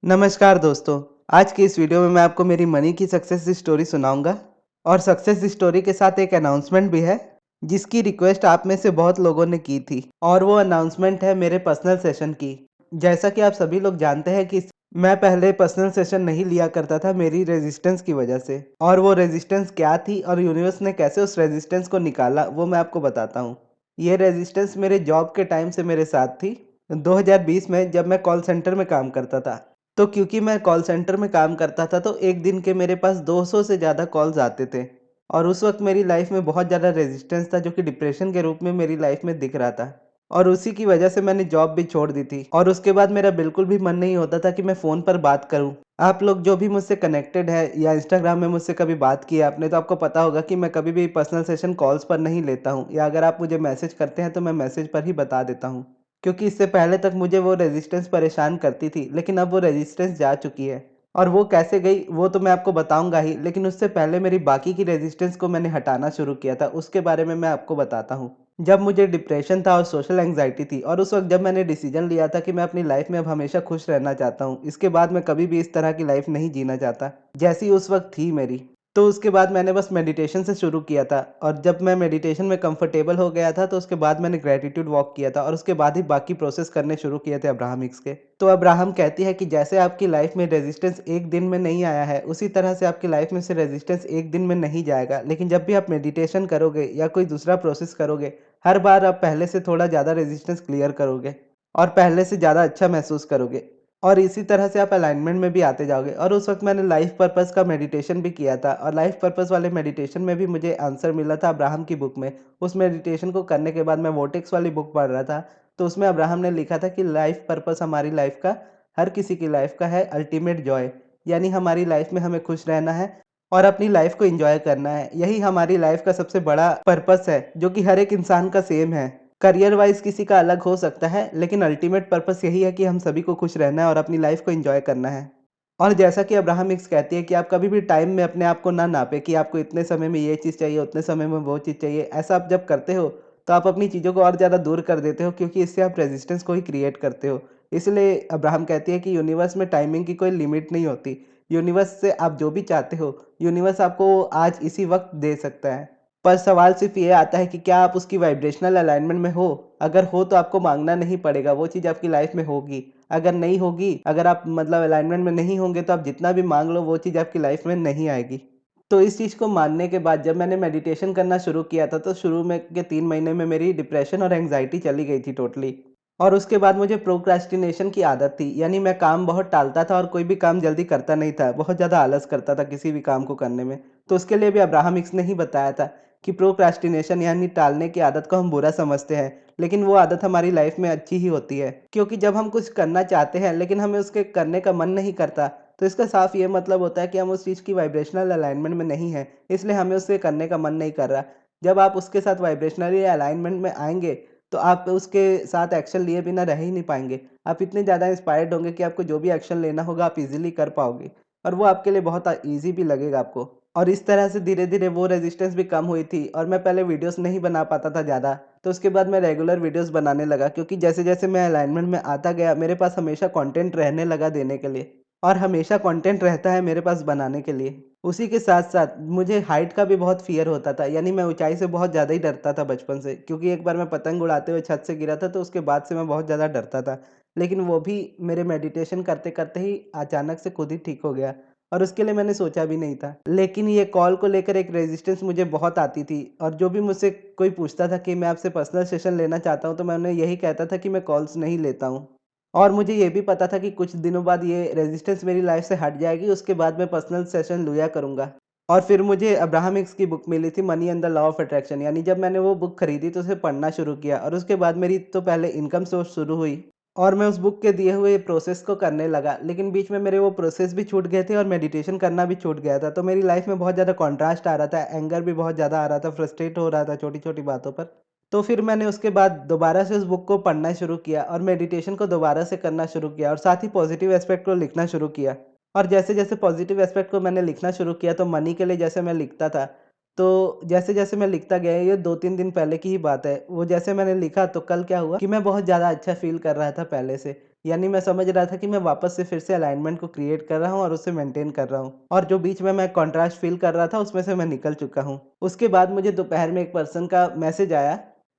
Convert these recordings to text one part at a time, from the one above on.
नमस्कार दोस्तों। आज की इस वीडियो में मैं आपको मेरी मनी की सक्सेस स्टोरी सुनाऊंगा और सक्सेस स्टोरी के साथ एक अनाउंसमेंट भी है जिसकी रिक्वेस्ट आप में से बहुत लोगों ने की थी और वो अनाउंसमेंट है मेरे पर्सनल सेशन की। जैसा कि आप सभी लोग जानते हैं कि मैं पहले पर्सनल सेशन नहीं लिया करता था मेरी रेजिस्टेंस की वजह से, और वो रेजिस्टेंस क्या थी और यूनिवर्स ने कैसे उस रेजिस्टेंस को निकाला वो मैं आपको बताता हूँ। ये रेजिस्टेंस मेरे जॉब के टाइम से मेरे साथ थी। 2020 में जब मैं कॉल सेंटर में काम करता था, तो क्योंकि मैं कॉल सेंटर में काम करता था तो एक दिन के मेरे पास 200 से ज़्यादा कॉल्स आते थे और उस वक्त मेरी लाइफ में बहुत ज़्यादा रेजिस्टेंस था जो कि डिप्रेशन के रूप में मेरी लाइफ में दिख रहा था। और उसी की वजह से मैंने जॉब भी छोड़ दी थी और उसके बाद मेरा बिल्कुल भी मन नहीं होता था कि मैं फ़ोन पर बात करूं। आप लोग जो भी मुझसे कनेक्टेड है या इंस्टाग्राम में मुझसे कभी बात की है आपने, तो आपको पता होगा कि मैं कभी भी पर्सनल सेशन कॉल्स पर नहीं लेता हूं, या अगर आप मुझे मैसेज करते हैं तो मैं मैसेज पर ही बता देता हूं। क्योंकि इससे पहले तक मुझे वो रेजिस्टेंस परेशान करती थी, लेकिन अब वो रेजिस्टेंस जा चुकी है। और वो कैसे गई वो तो मैं आपको बताऊंगा ही, लेकिन उससे पहले मेरी बाकी की रेजिस्टेंस को मैंने हटाना शुरू किया था, उसके बारे में मैं आपको बताता हूँ। जब मुझे डिप्रेशन था और सोशल एंग्जाइटी थी, और उस वक्त जब मैंने डिसीजन लिया था कि मैं अपनी लाइफ में अब हमेशा खुश रहना चाहता हूँ, इसके बाद मैं कभी भी इस तरह की लाइफ नहीं जीना चाहता जैसी उस वक्त थी मेरी। तो उसके बाद मैंने बस मेडिटेशन से शुरू किया था, और जब मैं मेडिटेशन में कंफर्टेबल हो गया था तो उसके बाद मैंने ग्रेटिट्यूड वॉक किया था, और उसके बाद ही बाकी प्रोसेस करने शुरू किए थे अब्राहमिक्स के। तो अब्राहम कहती है कि जैसे आपकी लाइफ में रेजिस्टेंस एक दिन में नहीं आया है, उसी तरह से आपकी लाइफ में से रेजिस्टेंस एक दिन में नहीं जाएगा, लेकिन जब भी आप मेडिटेशन करोगे या कोई दूसरा प्रोसेस करोगे, हर बार आप पहले से थोड़ा ज़्यादा रेजिस्टेंस क्लियर करोगे और पहले से ज़्यादा अच्छा महसूस करोगे, और इसी तरह से आप अलाइनमेंट में भी आते जाओगे। और उस वक्त मैंने लाइफ पर्पस का मेडिटेशन भी किया था, और लाइफ पर्पस वाले मेडिटेशन में भी मुझे आंसर मिला था अब्राहम की बुक में। उस मेडिटेशन को करने के बाद मैं वोटेक्स वाली बुक पढ़ रहा था, तो उसमें अब्राहम ने लिखा था कि लाइफ पर्पस हमारी लाइफ का, हर किसी की लाइफ का है अल्टीमेट जॉय, यानी हमारी लाइफ में हमें खुश रहना है और अपनी लाइफ को एंजॉय करना है। यही हमारी लाइफ का सबसे बड़ा पर्पस है जो कि हर एक इंसान का सेम है। करियर वाइज किसी का अलग हो सकता है, लेकिन अल्टीमेट पर्पस यही है कि हम सभी को खुश रहना है और अपनी लाइफ को एंजॉय करना है। और जैसा कि अब्राहम हिक्स कहती है कि आप कभी भी टाइम में अपने आप को ना नापे कि आपको इतने समय में ये चीज़ चाहिए, उतने समय में वो चीज़ चाहिए। ऐसा आप जब करते हो तो आप अपनी चीज़ों को और ज़्यादा दूर कर देते हो, क्योंकि इससे आप रेजिस्टेंस को ही क्रिएट करते हो। इसलिए अब्राहम कहती है कि यूनिवर्स में टाइमिंग की कोई लिमिट नहीं होती। यूनिवर्स से आप जो भी चाहते हो, यूनिवर्स आपको आज इसी वक्त दे सकता है। पर सवाल सिर्फ ये आता है कि क्या आप उसकी वाइब्रेशनल अलाइनमेंट में हो? अगर हो तो आपको माँगना नहीं पड़ेगा, वो चीज़ आपकी लाइफ में होगी। अगर नहीं होगी, अगर आप मतलब अलाइनमेंट में नहीं होंगे, तो आप जितना भी माँग लो वो चीज़ आपकी लाइफ में नहीं आएगी। तो इस चीज़ को मानने के बाद जब मैंने मेडिटेशन करना शुरू किया था, तो शुरू में के 3 महीने में मेरी डिप्रेशन और एंग्ज़ायटी चली गई थी टोटली। और उसके बाद मुझे प्रोक्रास्टिनेशन की आदत थी, यानी मैं काम बहुत टालता था और कोई भी काम जल्दी करता नहीं था, बहुत ज़्यादा आलस करता था किसी भी काम को करने में। तो उसके लिए भी अब्राहम हिक्स ने ही बताया था कि प्रोक्रास्टिनेशन यानी टालने की आदत को हम बुरा समझते हैं, लेकिन वो आदत हमारी लाइफ में अच्छी ही होती है। क्योंकि जब हम कुछ करना चाहते हैं लेकिन हमें उसके करने का मन नहीं करता, तो इसका साफ ये मतलब होता है कि हम उस चीज़ की वाइब्रेशनल अलाइनमेंट में नहीं है, इसलिए हमें उसे करने का मन नहीं कर रहा। जब आप उसके साथ वाइब्रेशनली अलाइनमेंट में आएँगे, तो आप उसके साथ एक्शन लिए बिना रह ही नहीं पाएँगे। आप इतने ज़्यादा इंस्पायर्ड होंगे कि आपको जो भी एक्शन लेना होगा आप ईज़िली कर पाओगे, और वो आपके लिए बहुत ईज़ी भी लगेगा आपको। और इस तरह से धीरे-धीरे वो रेजिस्टेंस भी कम हुई थी, और मैं पहले वीडियोज़ नहीं बना पाता था ज़्यादा, तो उसके बाद मैं रेगुलर वीडियोज़ बनाने लगा, क्योंकि जैसे-जैसे मैं अलाइनमेंट में आता गया, मेरे पास हमेशा कंटेंट रहने लगा देने के लिए, और हमेशा कंटेंट रहता है मेरे पास बनाने के लिए। उसी के साथ-साथ मुझे हाइट का भी बहुत फ़ियर होता था, यानी मैं ऊँचाई से बहुत ज़्यादा ही डरता था बचपन से, क्योंकि एक बार मैं पतंग उड़ाते हुए छत से गिरा था, तो उसके बाद से मैं बहुत ज़्यादा डरता था। लेकिन वो भी मेरे मेडिटेशन करते-करते ही अचानक से खुद ही ठीक हो गया, और उसके लिए मैंने सोचा भी नहीं था। लेकिन ये कॉल को लेकर एक रेजिस्टेंस मुझे बहुत आती थी, और जो भी मुझसे कोई पूछता था कि मैं आपसे पर्सनल सेशन लेना चाहता हूँ, तो मैं उन्हें यही कहता था कि मैं कॉल्स नहीं लेता हूँ। और मुझे ये भी पता था कि कुछ दिनों बाद ये रेजिस्टेंस मेरी लाइफ से हट जाएगी, उसके बाद मैं पर्सनल सेशन लिया करूँगा। और फिर मुझे अब्राहम हिक्स की बुक मिली थी money and the law of attraction, यानी जब मैंने वो बुक खरीदी तो उसे पढ़ना शुरू किया, और उसके बाद मेरी तो पहले इनकम सोर्स शुरू हुई, और मैं उस बुक के दिए हुए प्रोसेस को करने लगा। लेकिन बीच में मेरे वो प्रोसेस भी छूट गए थे और मेडिटेशन करना भी छूट गया था, तो मेरी लाइफ में बहुत ज़्यादा कॉन्ट्रास्ट आ रहा था, एंगर भी बहुत ज़्यादा आ रहा था, फ्रस्ट्रेट हो रहा था छोटी-छोटी बातों पर। तो फिर मैंने उसके बाद दोबारा से उस बुक को पढ़ना शुरू किया, और मेडिटेशन को दोबारा से करना शुरू किया, और साथ ही पॉजिटिव एस्पेक्ट को लिखना शुरू किया। और जैसे-जैसे पॉजिटिव एस्पेक्ट को मैंने लिखना शुरू किया, तो मनी के लिए जैसे मैं लिखता था, तो जैसे-जैसे मैं लिखता गया, ये 2-3 दिन पहले की ही बात है, वो जैसे मैंने लिखा तो कल क्या हुआ कि मैं बहुत ज़्यादा अच्छा फ़ील कर रहा था पहले से। यानी मैं समझ रहा था कि मैं वापस से फिर से अलाइनमेंट को क्रिएट कर रहा हूँ और उसे मेंटेन कर रहा हूँ, और जो बीच में मैं कंट्रास्ट फील कर रहा था उसमें से मैं निकल चुका हूँ। उसके बाद मुझे दोपहर में एक पर्सन का मैसेज आया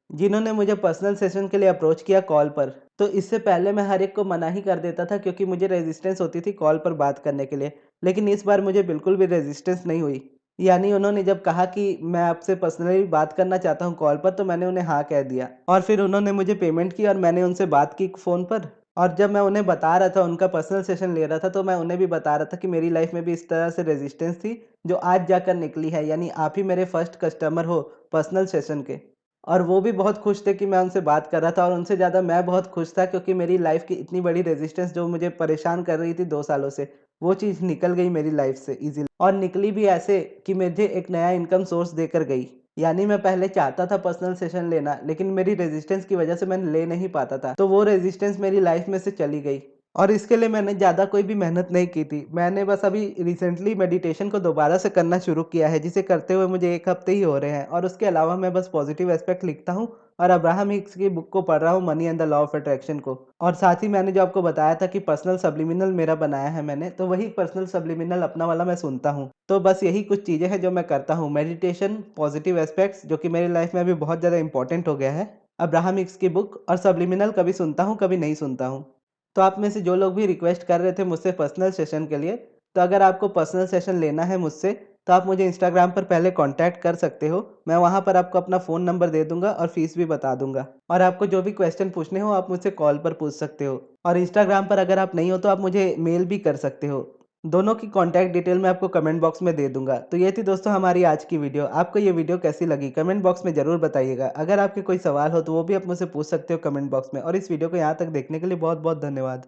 जिन्होंने मुझे पर्सनल सेशन के लिए अप्रोच किया कॉल पर। तो इससे पहले मैं हर एक को मना ही कर देता था क्योंकि मुझे रेजिस्टेंस होती थी कॉल पर बात करने के लिए, लेकिन इस बार मुझे बिल्कुल भी रेजिस्टेंस नहीं हुई। यानी उन्होंने जब कहा कि मैं आपसे पर्सनली बात करना चाहता हूँ कॉल पर, तो मैंने उन्हें हाँ कह दिया और फिर उन्होंने मुझे पेमेंट की और मैंने उनसे बात की फ़ोन पर। और जब मैं उन्हें बता रहा था, उनका पर्सनल सेशन ले रहा था, तो मैं उन्हें भी बता रहा था कि मेरी लाइफ में भी इस तरह से रेजिस्टेंस थी जो आज जाकर निकली है, यानी आप ही मेरे फर्स्ट कस्टमर हो पर्सनल सेशन के। और वो भी बहुत खुश थे कि मैं उनसे बात कर रहा था, और उनसे ज़्यादा मैं बहुत खुश था क्योंकि मेरी लाइफ़ की इतनी बड़ी रेजिस्टेंस जो मुझे परेशान कर रही थी 2 सालों से, वो चीज़ निकल गई मेरी लाइफ़ से ईज़िली, और निकली भी ऐसे कि मुझे एक नया इनकम सोर्स देकर गई। यानी मैं पहले चाहता था पर्सनल सेशन लेना, लेकिन मेरी रेजिस्टेंस की वजह से मैं ले नहीं पाता था। तो वो रेजिस्टेंस मेरी लाइफ़ में से चली गई। और इसके लिए मैंने ज़्यादा कोई भी मेहनत नहीं की थी। मैंने बस अभी रिसेंटली मेडिटेशन को दोबारा से करना शुरू किया है, जिसे करते हुए मुझे 1 हफ्ते ही हो रहे हैं, और उसके अलावा मैं बस पॉजिटिव एस्पेक्ट लिखता हूँ और अब्राहम हिक्स की बुक को पढ़ रहा हूँ, money and the law of attraction को। और साथ ही मैंने जो आपको बताया था कि पर्सनल सब्लिमिनल मेरा बनाया है मैंने, तो वही पर्सनल सब्लिमिनल अपना वाला मैं सुनता हूँ। तो बस यही कुछ चीज़ें हैं जो मैं करता हूँ, मेडिटेशन, पॉजिटिव एस्पेक्ट्स जो कि मेरी लाइफ में अभी बहुत ज़्यादा इंपॉर्टेंट हो गया है, अब्राहम हिक्स की बुक, और सब्लिमिनल कभी सुनता हूँ, कभी नहीं सुनता हूँ। तो आप में से जो लोग भी रिक्वेस्ट कर रहे थे मुझसे पर्सनल सेशन के लिए, तो अगर आपको पर्सनल सेशन लेना है मुझसे, तो आप मुझे इंस्टाग्राम पर पहले कांटेक्ट कर सकते हो। मैं वहाँ पर आपको अपना फ़ोन नंबर दे दूँगा और फ़ीस भी बता दूँगा। और आपको जो भी क्वेश्चन पूछने हो आप मुझसे कॉल पर पूछ सकते हो। और इंस्टाग्राम पर अगर आप नहीं हो तो आप मुझे मेल भी कर सकते हो। दोनों की कॉन्टैक्ट डिटेल मैं आपको कमेंट बॉक्स में दे दूँगा। तो ये थी दोस्तों हमारी आज की वीडियो। आपको ये वीडियो कैसी लगी? कमेंट बॉक्स में ज़रूर बताइएगा। अगर आपके कोई सवाल हो तो वो भी आप मुझसे पूछ सकते हो कमेंट बॉक्स में। और इस वीडियो को यहाँ तक देखने के लिए बहुत-बहुत धन्यवाद।